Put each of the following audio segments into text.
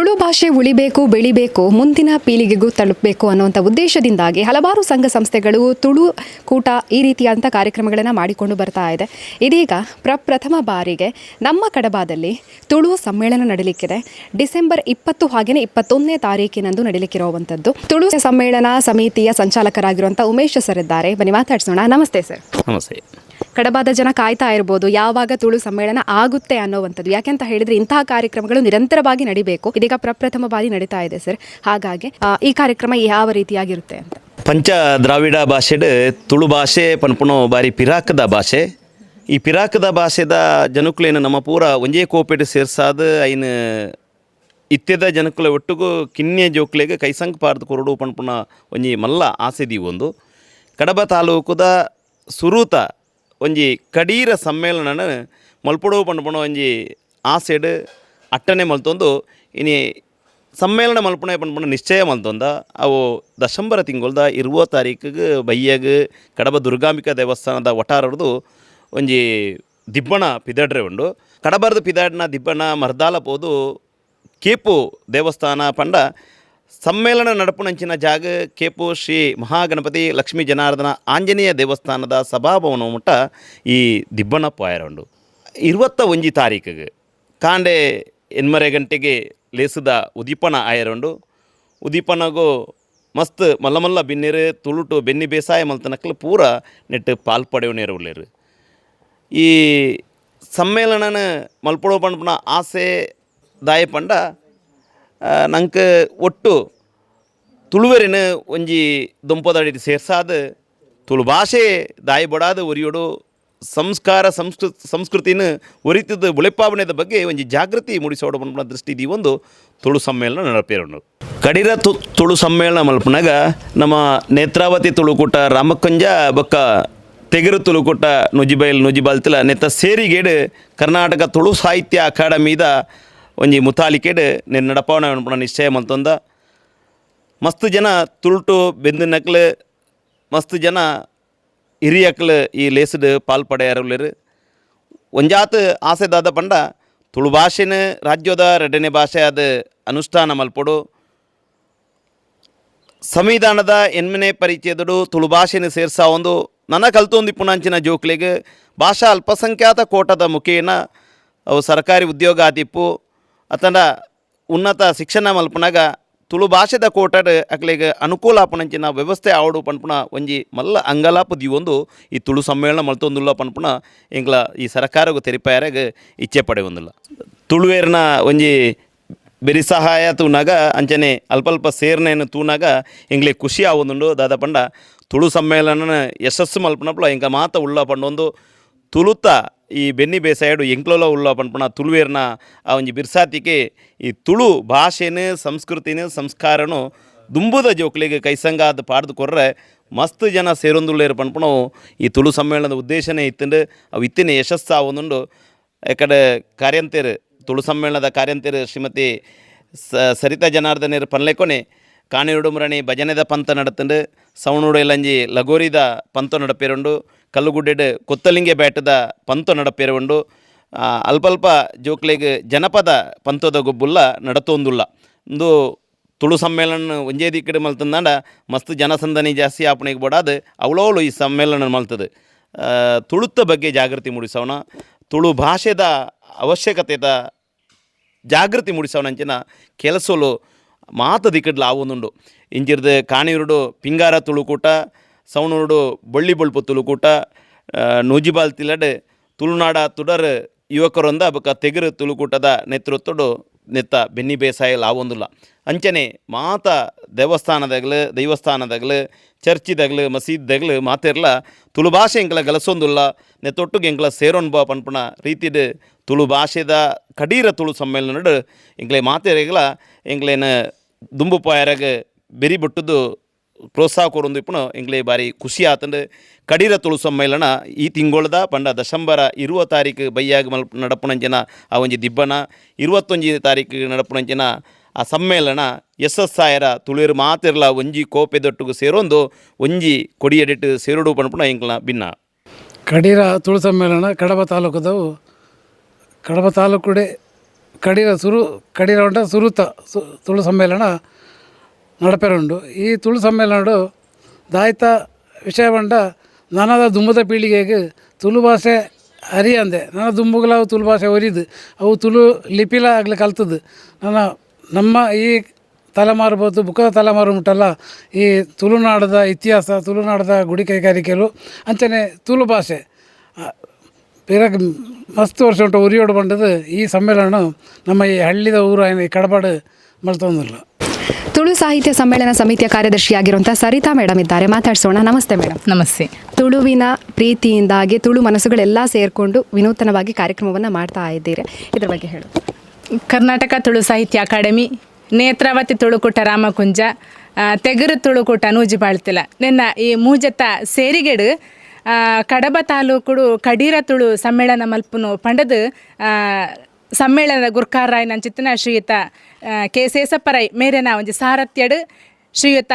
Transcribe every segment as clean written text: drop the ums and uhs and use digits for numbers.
ತುಳು ಭಾಷೆ ಉಳಿಬೇಕು, ಬೆಳಿಬೇಕು, ಮುಂದಿನ ಪೀಳಿಗೆಗೂ ತಲುಪಬೇಕು ಅನ್ನುವಂಥ ಉದ್ದೇಶದಿಂದಾಗಿ ಹಲವಾರು ಸಂಘ ಸಂಸ್ಥೆಗಳು ತುಳು ಕೂಟ ಈ ರೀತಿಯಾದಂಥ ಕಾರ್ಯಕ್ರಮಗಳನ್ನು ಮಾಡಿಕೊಂಡು ಬರ್ತಾ ಇದೆ. ಇದೀಗ ಪ್ರಥಮ ಬಾರಿಗೆ ನಮ್ಮ ಕಡಬದಲ್ಲಿ ತುಳು ಸಮ್ಮೇಳನ ನಡೀಲಿಕ್ಕಿದೆ. ಡಿಸೆಂಬರ್ 20 ಹಾಗೆಯೇ 21ನೇ ತಾರೀಕಿನಂದು ನಡೀಲಿಕ್ಕಿರುವಂಥದ್ದು. ತುಳು ಸಮ್ಮೇಳನ ಸಮಿತಿಯ ಸಂಚಾಲಕರಾಗಿರುವಂಥ ಉಮೇಶ್ ಸರ್ ಇದ್ದಾರೆ. ಬನ್ನಿ ಮಾತಾಡ್ಸೋಣ. ನಮಸ್ತೆ ಸರ್. ನಮಸ್ತೆ. ಕಡಬದ ಜನ ಕಾಯ್ತಾ ಇರ್ಬೋದು ಯಾವಾಗ ತುಳು ಸಮ್ಮೇಳನ ಆಗುತ್ತೆ ಅನ್ನೋವಂಥದ್ದು. ಯಾಕೆಂತ ಹೇಳಿದ್ರೆ ಇಂತಹ ಕಾರ್ಯಕ್ರಮಗಳು ನಿರಂತರವಾಗಿ ನಡಿಬೇಕು. ಇದೀಗ ಪ್ರಥಮ ಬಾರಿ ನಡೀತಾ ಇದೆ ಸರ್. ಹಾಗಾಗಿ ಈ ಕಾರ್ಯಕ್ರಮ ಯಾವ ರೀತಿಯಾಗಿರುತ್ತೆ ಅಂತ. ಪಂಚ ದ್ರಾವಿಡ ಭಾಷೆಡ್ ತುಳು ಭಾಷೆ ಪನ್ಪುಣೋ ಬಾರಿ ಪಿರಾಕದ ಭಾಷೆ. ಈ ಪಿರಾಕದ ಭಾಷೆದ ಜನಕ್ಕಲೇನು ನಮ್ಮ ಪೂರ ಒಂಜೇ ಕೋಪೆಡ್ ಸೇರ್ಸಾದ ಐನ್ ಇತ್ಯದ ಜನಕ್ಕಲ ಒಟ್ಟಿಗೂ ಕಿನ್ನೆ ಜೋಕ್ಲೆಗೆ ಕೈಸಂಕ್ ಪಾರ್ದು ಕೊರಡು ಪನ್ಪುಣ ಒಂಜಿ ಮಲ್ಲ ಆಸೆ ದೀವೊಂದು ಕಡಬ ತಾಲೂಕುದ ಸುರೂತ ಒಂಜಿ ಕಡೀರ ಸಮ್ಮೇಳನ ಮಲ್ಪೊಡು ಪಂಡುಪಣ ಒಂಜಿ ಆಸೆಡ್ ಅಟ್ಟನೆ ಮಲ್ತೊಂದು ಇನಿ ಸಮ್ಮೇಳನ ಮಲ್ಪಣೆ ಪಂಡುಪಣ ನಿಶ್ಚಯ ಮಲ್ತೊಂದ ಅವು ದಶಂಬರ ತಿಂಗಳದ 20 ತಾರೀಕಿಗೆ ಬಯ್ಯಗ್ ಕಡಬ ದುರ್ಗಾಂಬಿಕಾ ದೇವಸ್ಥಾನದ ಒಟಾರದು ಒಂಜಿ ದಿಬ್ಬಣ ಪಿದಾಡ್ರೆ ಉಂಡು. ಕಡಬರ್ದು ಪಿದಾಡ್ನ ದಿಬ್ಬಣ ಮರ್ದಾಲ ಪೋದು ಕೇಪು ದೇವಸ್ಥಾನ ಪಂಡ ಸಮ್ಮೇಳನ ನಡಪುನಂಚಿನ ಜಾಗ ಕೇಪು ಶ್ರೀ ಮಹಾಗಣಪತಿ ಲಕ್ಷ್ಮೀ ಜನಾರ್ದನ ಆಂಜನೇಯ ದೇವಸ್ಥಾನದ ಸಭಾಭವನ ಮುಟ್ಟ ಈ ದಿಬ್ಬಣ ಪಾಯರುಂಡು. 21 ತಾರೀಕಿಗೆ ಕಾಂಡೆ 8:30 ಗಂಟೆಗೆ ಲೇಸದ ಉದೀಪನ ಆಯರುಂಡು. ಉದೀಪನಗೂ ಮಸ್ತ್ ಮಲ್ಲ ಮಲ್ಲ ಬಿನ್ನಿರು ತುಳುಟು ಬೆನ್ನಿ ಬೇಸಾಯ ಮಲ್ತನಕ್ಲು ಪೂರ ನೆಟ್ಟು ಪಾಲ್ಪಡೆಯವನೇರು ಉಳ್ಳೇರು. ಈ ಸಮ್ಮೇಳನ ಮಲ್ಪಡೋ ಪಂಡ ಆಸೆ ದಾಯ ಪಂಡ ನಂಗೆ ಒಟ್ಟು ತುಳುವೆರಿನ ಒಂಜಿ ದೊಂಪದಡಿ ಸೇರ್ಸಾದ ತುಳು ಭಾಷೆ ದಾಯಿ ಬಡಾದ ಒರಿಯೋಡು ಸಂಸ್ಕಾರ ಸಂಸ್ಕೃತಿನ ಒರಿತದ ಬುಳೆಪಾವಣೆದ ಬಗ್ಗೆ ಒಂಜಿ ಜಾಗೃತಿ ಮೂಡಿಸೋಡು ಪನ್ಪುನ ದೃಷ್ಟಿ ಒಂದು ತುಳು ಸಮ್ಮೇಳನ ನಡಪೇರುಂಡು. ಕಡಿರ ತುಳು ಸಮ್ಮೇಳನ ಮಲ್ಪನಾಗ ನಮ್ಮ ನೇತ್ರಾವತಿ ತುಳುಕೂಟ ರಾಮಕ್ಕಂಜ ಬೊಕ್ಕ ತೆಗರು ತುಳುಕೂಟ ನುಜಿಬಾಲ್ತಿಲ ನೆತ್ತ ಸೇರಿಗೇಡು ಕರ್ನಾಟಕ ತುಳು ಸಾಹಿತ್ಯ ಅಕಾಡೆಮಿದ ಒಂಜಿ ಮುತಾಲಿಕೆಡ್ నేను ನಡಪವನ ಅನ್ಪಣ ನಿಶ್ಚಯ ಮಲ್ತೊಂದ. ಮಸ್ತ್ ಜನ ತುಳುಟು ಬೆಂದಿನಕ್ಲು ಮಸ್ತ್ ಜನ ಹಿರಿಯಕ್ಲು ಈ ಲೇಸಡ್ ಪಾಲ್ಪಡೆಯಾರುಳ್ಳರು. ಒಂಜಾತ್ ಆಸೆದಾದ ಪಂಡ ತುಳು ಭಾಷೆನ ರಾಜ್ಯದ 2ನೇ ಭಾಷೆ ಆದ ಅನುಷ್ಠಾನ ಮಲ್ಪಡು. ಸಂವಿಧಾನದ 8ನೇ ಪರಿಚಯದಡು ತುಳು ಭಾಷೆನ ಸೇರ್ಸಾ ಒಂದು ನನ್ನ ಕಲ್ತೊಂದು ಪುಣಂಚಿನ ಜೋಕ್ಲೆಗೆ ಭಾಷಾ ಅಲ್ಪಸಂಖ್ಯಾತ ಕೋಟದ ಮುಖೇನ ಅವು ಸರ್ಕಾರಿ ಉದ್ಯೋಗ ಆತಿಪ್ಪು ಅತಂಡ ಉನ್ನತ ಶಿಕ್ಷಣ ಮಲ್ಪನಾಗ ತುಳು ಭಾಷೆದ ಕೋಟಡ್ ಅಕ್ಲೆಗೆ ಅನುಕೂಲ ಪಣಂಚಿನ ವ್ಯವಸ್ಥೆ ಆವಡು ಪನ್ಪುಣ ಒಂಜಿ ಮಲ್ಲ ಅಂಗಲಾಪ ದಿವೊಂದು ಈ ತುಳು ಸಮ್ಮೇಳನ ಮಲ್ತೊಂದುಲ್ಲ ಪನ್ಪುಣ ಎಂಗ್ಲ ಈ ಸರ್ಕಾರಗೂ ತೆರಿಪಾಯರಾಗ ಇಚ್ಛೆ ಪಡೆ ಒಂದಿಲ್ಲ. ತುಳುವೇರ್ನ ಒಂಜಿ ಬೆರಿ ಸಹಾಯ ತೂನಾಗ ಅಂಚನೆ ಅಲ್ಪ ಸೇರ್ನೇನು ತೂನಾಗ ಎಂಗ್ಲೆ ಖುಷಿ ಆವೊಂದುಂಡು. ದಾದ ಪಂಡ ತುಳು ಸಮ್ಮೇಳನ ಯಶಸ್ಸು ಮಲ್ಪನಪ್ಲ ಎಂಗ ಮಾತ ಉಳ್ಳ ಪಂಡೊಂದು ತುಳುತ ಈ ಬೆನ್ನಿ ಬೇಸಾಯಡು ಎಂಕ್ಲೋಲ ಉಳ್ಳ ಪನ್ಪುಣ ತುಳುವೇರ್ನ ಆ ಒಂಜಿ ಬಿರ್ಸಾತಿಗೆ ಈ ತುಳು ಭಾಷೆನ ಸಂಸ್ಕೃತಿನ ಸಂಸ್ಕಾರನು ದುಂಬುದ ಜೋಕ್ಲಿಗೆ ಕೈಸಂಗಾದ ಪಾಡ್ದು ಕೊರ್ರೆ ಮಸ್ತ್ ಜನ ಸೇರೊಂದುಳ್ಳೇರು ಪನ್ಪುಣವು ಈ ತುಳು ಸಮ್ಮೇಳನದ ಉದ್ದೇಶನೇ ಇತ್ತಂಡು ಅವು ಇತ್ತಿನ ಯಶಸ್ಸು ಆವೊಂದುಂಡು. ಯಾಕಡೆ ಕಾರ್ಯಂತೇರು ತುಳು ಸಮ್ಮೇಳನದ ಕಾರ್ಯಂತೇರು ಶ್ರೀಮತಿ ಸರಿತಾ ಜನಾರ್ದನೇರು ಪನ್ಲೆಕೊನೆ ಕಾಣಿರುಡುಮರಣಿ ಭಜನೆದ ಪಂತ ನಡತಂಡು ಸವಣುಡು ಎಲ್ಲಂಜಿ ಲಗೋರಿದ ಪಂತ ನಡಪೇರುಂಡು. ಕಲ್ಲುಗುಡ್ಡೆಡ್ ಕೊತ್ತಲಿಂಗೆ ಬ್ಯಾಟದ ಪಂತ ನಡಪೇರುಂಡು. ಅಲ್ಪ ಜೋಕ್ಲೆಗೆ ಜನಪದ ಪಂತದ ಗೊಬ್ಬುಲ್ಲ ನಡತೊಂದುಲ್ಲ. ಒಂದು ತುಳು ಸಮ್ಮೇಳನ ಒಂಜೇ ದಿಕ್ಕಡೆ ಮಲ್ತಂದಾಂಡ ಮಸ್ತ್ ಜನಸಂದಣಿ ಜಾಸ್ತಿ ಆಪಣೆಗೆ ಬೋಡಾದ ಅವಳವಳು ಈ ಸಮ್ಮೇಳನ ಮಲ್ತದೆ. ತುಳುತ ಬಗ್ಗೆ ಜಾಗೃತಿ ಮೂಡಿಸೋಣ, ತುಳು ಭಾಷೆದ ಅವಶ್ಯಕತೆದ ಜಾಗೃತಿ ಮೂಡಿಸೋಣಂಚಿನ ಕೆಲಸಲು ಮಾತ ದಿಕ್ಕಡ್ಲ ಆವೊಂದುಂಡು. ಇಂಜಿರ್ದು ಕಾಣಿರುಡು ಪಿಂಗಾರ ತುಳುಕೂಟ, ಸವಣೂರು ಬೊಳ್ಳಿ ಬೊಳ್ಪು ತುಳುಕೂಟ, ನೂಜಿಬಾಲ್ ತಿಲಡ್ ತುಳುನಾಡ ತುಡರ್ ಯುವಕರೊಂದ ಬೊಕ್ಕ ತೆಗರು ತುಳುಕೂಟದ ನೇತೃತ್ವಡು ನೆತ್ತ ಬೆನ್ನಿ ಬೇಸಾಯಲ್ ಆವೊಂದುಲ್ಲ. ಅಂಚನೆ ಮಾತ ದೈವಸ್ಥಾನದಾಗಲು ಚರ್ಚಿದಾಗಲು ಮಸೀದ್ದಾಗಲು ಮಾತೆರ್ಲ ತುಳು ಭಾಷೆ ಎಂಗ್ಲ ಗಲಸೊಂದುಲ್ಲ. ನೆತ್ತೊಟ್ಟಿಗೆ ಎಂಗ್ಲ ಸೇರೊನ್ಬ ಪನ್ಪುಣ ರೀತಿಡ್ ತುಳು ಭಾಷೆದ ಕಡೀರ ತುಳು ಸಮ್ಮೇಳನ ಎಂಗ್ಲೆ ಮಾತೆರೆಗ್ಲ ಎಂಗ್ಲೇನ ದುಂಬು ಪಾಯರಾಗ ಬೆರಿ ಬಿಟ್ಟದ್ದು ಪ್ರೋತ್ಸಾಹ ಕೊರೊಂದು ಇಪ್ಪು ಎಂಗ್ಲೆ ಬಾರಿ ಖುಷಿ ಆತಂಡು. ಕಡೀರ ತುಳು ಸಮ್ಮೇಳನ ಈ ತಿಂಗಳದ ಪಂಡ ದಶಂಬರ 20 ತಾರೀಕು ಬಯ್ಯಾಗ ನಡಪುಣಂಚಿನ ಆ ಒಂಜಿ ದಿಬ್ಬಣ 21 ತಾರೀಕಿಗೆ ನಡಪುಣಂಚಿನ ಆ ಸಮ್ಮೇಳನ ಯಶಸ್ಸಾಯರ ತುಳುವೇರು ಮಾತಿರ್ಲ ಒಂಜಿ ಕೋಪೆದೊಟ್ಟಿಗೂ ಸೇರೊಂದು ಒಂಜಿ ಕೊಡಿಯಡಿಟ್ಟು ಸೇರುಡು ಪನ್ಪುಣ ಎಂಗ್ಲ ಭಿನ್ನ. ಕಡೀರ ತುಳು ಸಮ್ಮೇಳನ ಕಡಬ ತಾಲೂಕುಡೆ ಕಡೀರ ಉಂಡ ಸುರುತ ತುಳು ಸಮ್ಮೇಳನ ನಡಪೆರುಂಡು. ಈ ತುಳು ಸಮ್ಮೇಳನ ದಾಯ್ತ ವಿಷಯ ಬಂಡ ನನದ ದುಂಬದ ಪೀಳಿಗೆಗೆ ತುಳು ಭಾಷೆ ಅರಿಯಂದೆ ನನ್ನ ದುಂಬುಗಳ ತುಳು ಭಾಷೆ ಒರಿದು ಅವು ತುಳು ಲಿಪಿಲ ಆಗಲಿ ಕಲ್ತದ್ದು ನಮ್ಮ ಈ ತಲೆಮಾರು ಬೋದು ಬುಕ್ಕದ ತಲೆಮಾರು ಮುಟ್ಟಲ್ಲ ಈ ತುಳುನಾಡದ ಇತಿಹಾಸ ತುಳುನಾಡದ ಗುಡಿ ಕೈಗಾರಿಕೆಗಳು ಅಂಚನೆ ತುಳು ಭಾಷೆ ಬೇರೆ ಮಸ್ತ್ ವರ್ಷ ಉಂಟು ಉರಿಯೋಡು ಬಂಡದು ಈ ಸಮ್ಮೇಳನ ನಮ್ಮ ಈ ಹಳ್ಳಿದ ಊರು ಈ ಕಡಬಾಡು ಮಲ್ತೊಂದಿಲ್ಲ. ತುಳು ಸಾಹಿತ್ಯ ಸಮ್ಮೇಳನ ಸಮಿತಿಯ ಕಾರ್ಯದರ್ಶಿಯಾಗಿರುವಂಥ ಸರಿತಾ ಮೇಡಮ್ ಇದ್ದಾರೆ, ಮಾತಾಡ್ಸೋಣ. ನಮಸ್ತೆ ಮೇಡಮ್. ನಮಸ್ತೆ. ತುಳುವಿನ ಪ್ರೀತಿಯಿಂದಾಗಿ ತುಳು ಮನಸ್ಸುಗಳೆಲ್ಲ ಸೇರಿಕೊಂಡು ವಿನೂತನವಾಗಿ ಕಾರ್ಯಕ್ರಮವನ್ನು ಮಾಡ್ತಾ ಇದ್ದೀರಿ, ಇದ್ರ ಬಗ್ಗೆ ಹೇಳು. ಕರ್ನಾಟಕ ತುಳು ಸಾಹಿತ್ಯ ಅಕಾಡೆಮಿ, ನೇತ್ರಾವತಿ ತುಳುಕೂಟ ರಾಮಕುಂಜ, ತೆಗರು ತುಳುಕೂಟ ನೂಜಿಬಾಳ್ತಿಲ ನಿನ್ನ ಈ ಮೂಜತ್ತ ಸೇರಿಗೆಡು ಕಡಬ ತಾಲೂಕುಡು ಕಡೀರ ತುಳು ಸಮ್ಮೇಳನ ಮಲ್ಪುನು ಪಂಡದು ಸಮ್ಮೇಳನದ ಗುರ್ಕಾರಾಯ್ ನಂಚಿತ್ತಿನ ಶ್ರೀಯುತ ಕೆ ಸೇಸಪ್ಪರೈ ಮೇರೆನ ಒಂಜಿ ಸಾರಥ್ಯಡು ಶ್ರೀಯುತ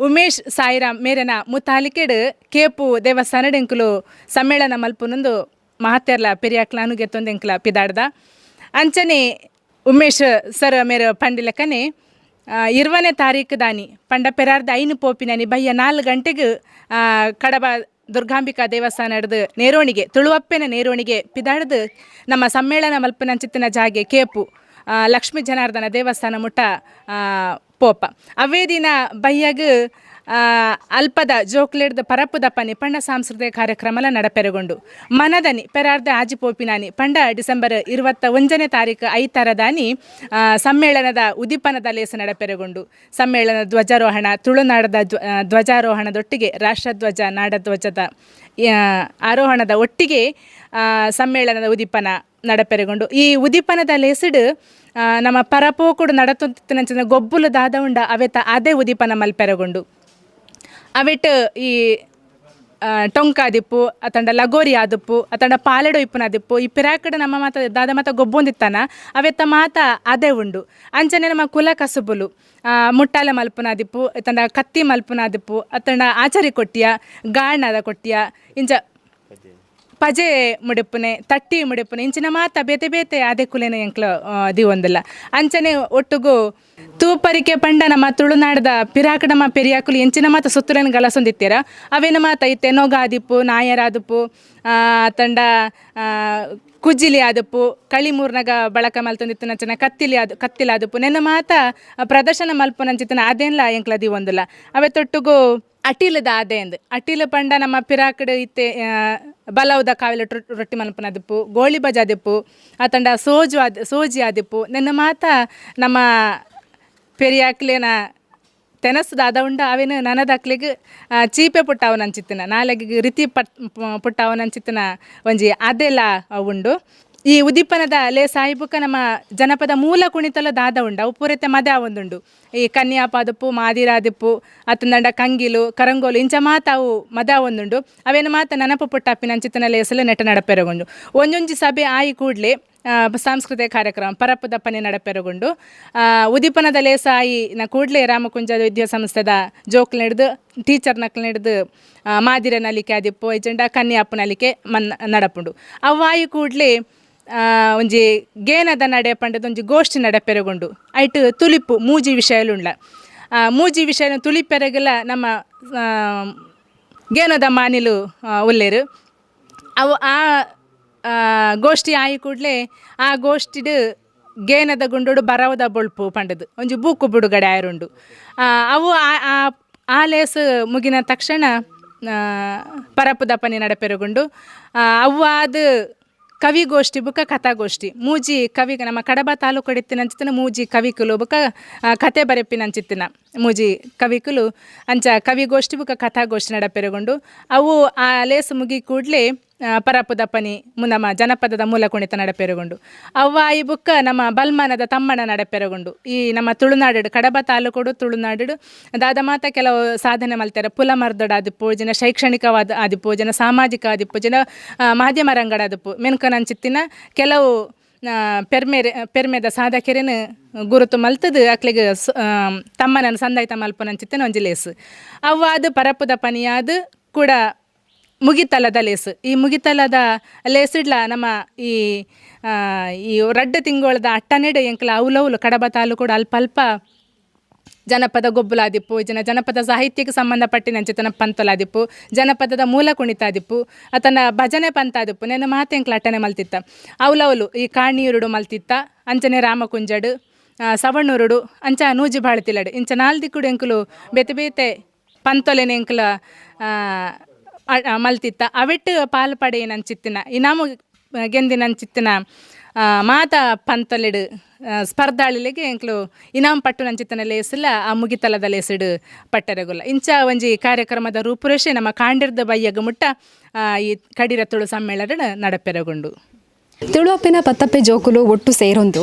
ಉಮೇಶ್ ಸಾಯಿರಾಮ್ ಮೇರೆನ ಮುತಾಲಿಕೆಡು ಕೇಪು ದೇವಸ್ಥಾನಡೆಂಕುಲು ಸಮ್ಮೇಳನ ಮಲ್ಪುನೊಂದು ಮಹತ್ಯರ್ಲ ಪೆರಿಯಾಕ್ಲಾನು ಗೆತ್ತೊಂದೆಂಕ್ಲ ಪಿದಾಡ್ದ ಅಂಚನೆ ಉಮೇಶ್ ಸರ್ ಮೇರೆ ಪಂಡಿಲಕನೆ 20ನೇ ತಾರೀಕು ದಾನಿ ಪಂಡ ಪೆರಾರ್ದ ಐನು ಪೋಪಿನನಿ ಬಯ್ಯ 4 ಗಂಟೆಗೆ ಕಡಬ ದುರ್ಗಾಂಬಿಕಾ ದೇವಸ್ಥಾನ ಹಿಡ್ದು ನೇರೋಣಿಗೆ ತುಳುವಪ್ಪೆನ ನೇರೋಣಿಗೆ ಪಿದಾಡ್ದು ನಮ್ಮ ಸಮ್ಮೇಳನ ಮಲ್ಪನಂಚಿತ್ತಿನ ಜಾಗೆ ಕೇಪು ಲಕ್ಷ್ಮೀ ಜನಾರ್ದನ ದೇವಸ್ಥಾನ ಮುಟ್ಟ ಪೋಪ ಅವೇ ದಿನ ಬಯ್ಯಗ ಅಲ್ಪದ ಜೋಕ್ಲೆಡ್ದ ಪರಪುದ ಪನಿ ಪಂಡ ಸಾಂಸ್ಕೃತಿಕ ಕಾರ್ಯಕ್ರಮಲ ನಡಪೆರಗೊಂಡು ಮನದನಿ ಪೆರಾರ್ದ ಆಜಿ ಪೋಪಿನಾನಿ ಪಂಡ ಡಿಸೆಂಬರ್ 21ನೇ ತಾರೀಕು ಐತರದಾನಿ ಸಮ್ಮೇಳನದ ಉದಿಪನದ ಲೇಸ ನಡಪೆರಗೊಂಡು ಸಮ್ಮೇಳನ ಧ್ವಜಾರೋಹಣ ತುಳುನಾಡದ ಧ್ವಜಾರೋಹಣದೊಟ್ಟಿಗೆ ರಾಷ್ಟ್ರಧ್ವಜ ನಾಡಧ್ವಜದ ಆರೋಹಣದ ಒಟ್ಟಿಗೆ ಸಮ್ಮೇಳನದ ಉದಿಪನ ನಡಪೆರಗೊಂಡು ಈ ಉದಿಪನದ ಲೇಸಿಡು ನಮ್ಮ ಪರಪೋಕುಡು ನಡತೊಂತಿನ ಗೊಬ್ಬುಲು ದಾದ ಉಂಡ ಅವೆತ ಅದೇ ಉದಿಪನ ಮಲ್ಪೆರಗೊಂಡು ಅವೆಟ್ ಈ ಟೊಂಕಾದಿಪ್ಪು ಅತಂಡ ಲಗೋರಿ ಆದಿಪ್ಪು ಅತಂಡ ಪಾಲೆಡು ಇಪ್ಪುನದಿಪ್ಪು ಈ ಪಿರಾಕಡೆ ನಮ್ಮ ಮಾತ ದಾದ ಮಾತ ಗೊಬ್ಬೊಂದಿತ್ತಾನ ಅವೆತ್ತ ಮಾತ ಅದೇ ಉಂಡು ಅಂಚನೆ ನಮ್ಮ ಕುಲ ಕಸುಬುಲು ಮುಟ್ಟಾಲೆ ಮಲ್ಪುನಾದಿಪ್ಪು ಅತಂಡ ಕತ್ತಿ ಮಲ್ಪುನಾದಿಪ್ಪು ಅತಂಡ ಆಚಾರಿ ಕೊಟ್ಟಿಯ ಗಾಣದ ಕೊಟ್ಟಿಯ ಇಂಚ ಪಜೆ ಮುಡಿಪುನೆ ತಟ್ಟಿ ಮುಡಿಪುನೆ ಇಂಚಿನ ಮಾತ ಬೇತೆ ಬೇತೆ ಅದೇ ಕುಲೆನ ಎಂಕ್ಲ ದಿವೊಂದಿಲ್ಲ ಅಂಚನೆ ಒಟ್ಟುಗು ತೂಪರಿಕೆ ಪಂಡ ನಮ್ಮ ತುಳುನಾಡದ ಪಿರಾಕ ನಮ್ಮ ಪೆರಿಯಾಕುಲು ಎಂಚಿನ ಮಾತ ಸುತ್ತುಲೆನ ಗಲಸೊಂದಿತ್ತೀರ ಅವೇನ ಮಾತ ಇತ್ತೆ ನೊಗ ಆದಿಪ್ಪು ನಾಯರಾದಿಪ್ಪು ತಂಡ ಕುಜ್ಜಿಲಿ ಆದಪ್ಪು ಕಳಿ ಮೂರ್ನಾಗ ಬಳಕ ಮಲ್ತೊಂದಿತ್ತು ನಂಚನ ಕತ್ತಿಲಿ ಆದಪ್ಪು ನೆನ್ನ ಮಾತ ಪ್ರದರ್ಶನ ಮಲ್ಪು ನಂಚಿತ್ತನ ಅದೇನ್ಲ ಎಂಕ್ಲ ದಿವೊಂದಿಲ್ಲ ಅವೇ ತೊಟ್ಟುಗು ಅಟೀಲದ ಆದೆ ಅಂದು ಅಟೀಲ ಪಂಡ ನಮ್ಮ ಪಿರಾಕಡ್ ಇತ್ತೆ ಬಲೌದ ಕಾವಿಲ ರೊಟ್ಟಿ ಮಲ್ಪನದಿಪ್ಪು ಗೋಳಿ ಬಜ ಆದಿಪ್ಪು ಆತಂಡ ಸೋಜಿ ಆದಿಪ್ಪು ನನ್ನ ಮಾತ ನಮ್ಮ ಪೆರಿಯಾಕ್ಲೇನ ತೆನಸ್ದ ಅದ ಉಂಡ ಅವೇನು ನನದಕ್ಲಿಗೆ ಚೀಪೆ ಪುಟ್ಟಾವನ ಅಂಚಿತ್ತಿನ ನಾಲೆಗೆ ರೀತಿ ಪುಟ್ಟಾವನ ಅಂಚಿತ್ತಿನ ಒಂಜಿ ಅದೆಲ್ಲ ಉಂಡು ಈ ಉದಿಪನದ ಲೇ ಸಾಹಿಬುಕ ನಮ್ಮ ಜನಪದ ಮೂಲ ಕುಣಿತಲ ದಾದ ಉಂಡು ಅವು ಪೂರೈತೆ ಮದ ಒಂದುಂಡು ಈ ಕನ್ಯಾಪಾದಪ್ಪು ಮಾದಿರಾದಿಪ್ಪು ಅತ್ತಂದಂಡ ಕಂಗಿಲು ಕರಂಗೋಲು ಇಂಚ ಮಾತ ಅವು ಮದ ಒಂದುಂಡು ಅವೇನು ಮಾತ ನನಪು ಪುಟ್ಟಾಪಿನ ಅಂಚಿತ್ತಿನ ಲೇಸಲು ನೆಟ್ಟ ನಡಪೆರಗೊಂಡು ಒಂದೊಂಜಿ ಸಭೆ ಆಯಿ ಕೂಡಲೇ ಸಾಂಸ್ಕೃತಿಕ ಕಾರ್ಯಕ್ರಮ ಪರಪ್ಪು ದಪ್ಪನೆ ನಡಪೆರಗೊಂಡು ಉದಿಪನದ ಲೇಸಾಯಿ ನ ಕೂಡಲೇ ರಾಮಕುಂಜ ವಿದ್ಯಾಸಂಸ್ಥೆದ ಜೋಕ್ಲು ಹಿಡ್ದು ಟೀಚರ್ ನಕ್ಲು ಹಿಡ್ದು ಮಾದಿರ ನಲಿಕೆ ಆದಿಪ್ಪು ಐಚಂಡ ಕನ್ಯಾಪು ನಲಿಕೆ ನಡಪುಂಡು ಅವಾಯಿ ಕೂಡಲೇ ಒಂಜಿ ಗೇನದ ನಡೆ ಪಂಡದ ಒಂಜಿ ಗೋಷ್ಠಿ ನಡಪೆರಗೊಂಡು ಐಟ್ ತುಲಿಪು ಮೂಜಿ ವಿಷಯಲುಂಡ ಮೂಜಿ ವಿಷಯ ತುಲಿಪೆರಗಲ ನಮ್ಮ ಗೇನದ ಮಾನಿಲು ಉಲ್ಲೇರು ಅವು ಆ ಗೋಷ್ಠಿ ಆಯಿ ಕೂಡಲೇ ಆ ಗೋಷ್ಠಿಡು ಗೇನದ ಗುಂಡೋಡು ಬರವದ ಬೊಳ್ಪು ಪಂಡದು ಒಂಜಿ ಬೂಕು ಬಿಡುಗಡೆ ಆಯರುಂಡು ಅವು ಆ ಲೇಸು ಮುಗಿನ ತಕ್ಷಣ ಪರಪ್ಪು ದಪ್ಪನೆ ನಡಪೆರಗೊಂಡು ಅವು ಅದು ಕವಿಗೋಷ್ಠಿ ಬುಕ್ಕ ಕಥಾಗೋಷ್ಠಿ ಮೂಜಿ ಕವಿ ನಮ್ಮ ಕಡಬ ತಾಲೂಕು ಇತ್ತಿನಂಚಿತ್ತಿನ ಮೂಜಿ ಕವಿಕುಲು ಬುಕ್ಕ ಕತೆ ಬರೆಪಿನಂಚಿತ್ತಿನ ಮೂಜಿ ಕವಿಕುಲು ಅಂಚ ಕವಿಗೋಷ್ಠಿ ಬುಕ್ಕ ಕಥಾಗೋಷ್ಠಿ ನಡಪೆರಗೊಂಡು ಅವು ಆ ಲೇಸು ಮುಗಿ ಕೂಡಲೇ ಪರಪ್ಪು ದಪ್ಪನಿ ನಮ್ಮ ಜನಪದದ ಮೂಲ ಕುಣಿತ ನಡಪೆರಗೊಂಡು ಅವ್ವ ಈ ಬುಕ್ಕ ನಮ್ಮ ಬಲ್ಮಾನದ ತಮ್ಮನ ನಡಪೆರಗೊಂಡು ಈ ನಮ್ಮ ತುಳುನಾಡು ಕಡಬ ತಾಲೂಕು ತುಳುನಾಡು ದಾದ ಮಾತ ಕೆಲವು ಸಾಧನೆ ಮಲ್ತಾರೆ ಪುಲ ಮರ್ದೊಡ ಆದಿಪ್ಪು ಜನ ಶೈಕ್ಷಣಿಕವಾದ ಆದಿಪ್ಪು ಜನ ಸಾಮಾಜಿಕ ಆದಿಪ್ಪು ಜನ ಮಾಧ್ಯಮ ರಂಗಡ ಆದಿಪ್ಪು ಮೆನ್ಕನಂಚಿತ್ತಿನ ಕೆಲವು ಪೆರ್ಮೆದ ಸಾಧಕೆರೆನ ಗುರುತು ಮಲ್ತದು ಅಕ್ಲಿಗೆ ತಮ್ಮನನ್ನು ಸಂದಾಯ್ತ ಮಲ್ಪನಂಚಿತ್ತಿನ ಒಂಜಿ ಲೇಸು ಅವ್ವ ಅದು ಪರಪ್ಪು ದಪ್ಪನಿಯಾದು ಕೂಡ ಮುಗಿತಲದ ಲೇಸು. ಈ ಮುಗಿತಲದ ಲೇಸಿಡ್ಲ ನಮ್ಮ ಈ ಈ ರಡ್ಡು ತಿಂಗಳದ ಅಟ್ಟನೆಡೆ ಎಂಕ್ಲ ಅವಲವುಲು ಕಡಬ ತಾಲೂಕು ಅಲ್ಪ ಅಲ್ಪ ಜನಪದ ಗೊಬ್ಬಲಾದಿಪ್ಪು ಜನಪದ ಸಾಹಿತ್ಯಕ್ಕೆ ಸಂಬಂಧಪಟ್ಟಿನಂಚಿತನ ಪಂತಲಾದಿಪ್ಪು, ಜನಪದದ ಮೂಲ ಕುಣಿತಾದಿಪ್ಪು, ಆತನ ಭಜನೆ ಪಂತಾದಿಪ್ಪು ನೆನ ಮಾತೆಂಕ್ಲ ಅಟ್ಟನೆ ಮಲ್ತಿತ್ತ. ಅವಲವಲು ಈ ಕಾಣಿಯೂರುಡು ಮಲ್ತಿತ್ತ, ಅಂಚನೆ ರಾಮಕುಂಜಡು, ಸವಣ್ಣೂರುಡು ಅಂಚ ನೂಜಿ ಬಾಳ್ತಿಲಡು ಇಂಚ ನಾಲ್ದಿಕ್ಕುಡು ಎಂಕುಲು ಬೇತೆ ಬೇತೆ ಪಂತೊಲೆನ ಎಂಕುಲ ಮಲ್ತಿತ್ತ. ಅವೆಟ್ಟು ಪಾಲು ಪಡೆಯನಂಚಿತ್ತಿನ ಇನಾಮು ಗೆಂದಿನಂಚಿತ್ತಿನ ಮಾತ ಪಂತಲೆಡು ಸ್ಪರ್ಧಾಳಿಲೆಗೆ ಎಂಕ್ಲು ಇನಾಮ್ ಪಟ್ಟು ನಂಚಿತ್ತನ ಲೇಸಿಲ್ಲ ಆ ಮುಗಿತಲದ ಲೇಸಿಡು ಪಟ್ಟರೆಗುಲ್ಲ. ಇಂಚ ಒಂಜಿ ಕಾರ್ಯಕ್ರಮದ ರೂಪುರೇಷೆ ನಮ್ಮ ಕಾಂಡಿರ್ದ ಬಯ್ಯಗ ಮುಟ್ಟ ಈ ಕಡಿರ ತುಳು ಸಮ್ಮೇಳನ ನಡಪೆರಗೊಂಡು. ತುಳುವಪ್ಪಿನ ಪತ್ತಪ್ಪೆ ಜೋಕುಲು ಒಟ್ಟು ಸೇರೊಂದು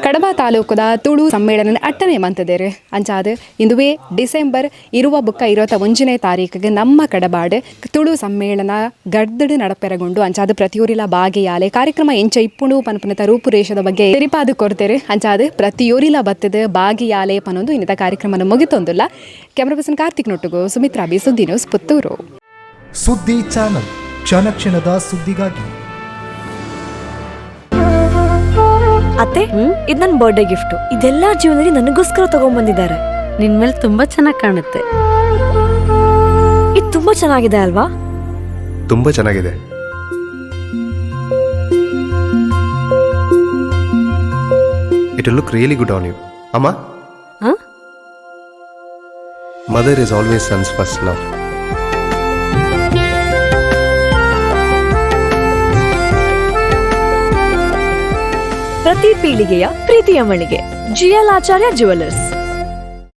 ಕಡಬ ತಾಲೂಕದ ತುಳು ಸಮ್ಮೇಳನ ಅಟ್ಟನೆ ಮಂತದೇರು ಅಂಚಾದ ಇಂದುವೇ ಡಿಸೆಂಬರ್ 21 ತಾರೀಕಿಗೆ ನಮ್ಮ ಕಡಬಾಡು ತುಳು ಸಮ್ಮೇಳನ ಗಡ್ದಡು ನಡಪೆರಗೊಂಡು ಅಂಚಾದ ಪ್ರತಿಯೊರಿಲ ಭಾಗಿಯಾಲೆ ಕಾರ್ಯಕ್ರಮ ಎಂಚ ಇಪ್ಪುಣು ಪನ್ಪನತ ರೂಪುರೇಷದ ಬಗ್ಗೆ ತೆರಿಪಾದು ಕೊಡ್ತೇರು ಅಂಚಾದ ಪ್ರತಿಯೊರಿಲ ಬತ್ತದ ಭಾಗಿಯಾಲೆ ಪನೊಂದು ಇನ್ನಿತ ಕಾರ್ಯಕ್ರಮನ ಮುಗಿತೊಂದುಲ್ಲ. ಕ್ಯಾಮ್ರಾ ಪರ್ಸನ್ ಕಾರ್ತಿಕ್ ನೊಟ್ಟುಗು Sumitra B, Suddi news, Puttur. Suddi channel, ಕ್ಷಣ ಕ್ಷಣದ ಸುದ್ದಿಗಾಗಿ. ಅತ್ತೆ, ಇದು ನನ್ನ ಬರ್ಡೇ ಗಿಫ್ಟು. ಇದೆಲ್ಲ ಜೀವನದಲ್ಲಿ ನನಗೋಸ್ಕರ ತಗೊಂಡ್ಬಂದಿದ್ದಾರೆ. ನಿನ್ ಮೇಲೆ ತುಂಬಾ ಚೆನ್ನಾಗಿ ಕಾಣುತ್ತೆ. ಇದು ತುಂಬಾ ಚೆನ್ನಾಗಿದೆ ಅಲ್ವಾ? ತುಂಬಾ ಚೆನ್ನಾಗಿದೆ. It will look really good on you. ಅಮ್ಮ, mother is always son's first love. ಪ್ರತಿ ಪೀಳಿಗೆಯ ಪ್ರೀತಿಯ ಮಳಿಗೆ GL ಆಚಾರ್ಯ ಜುವೆಲ್ಲರ್ಸ್.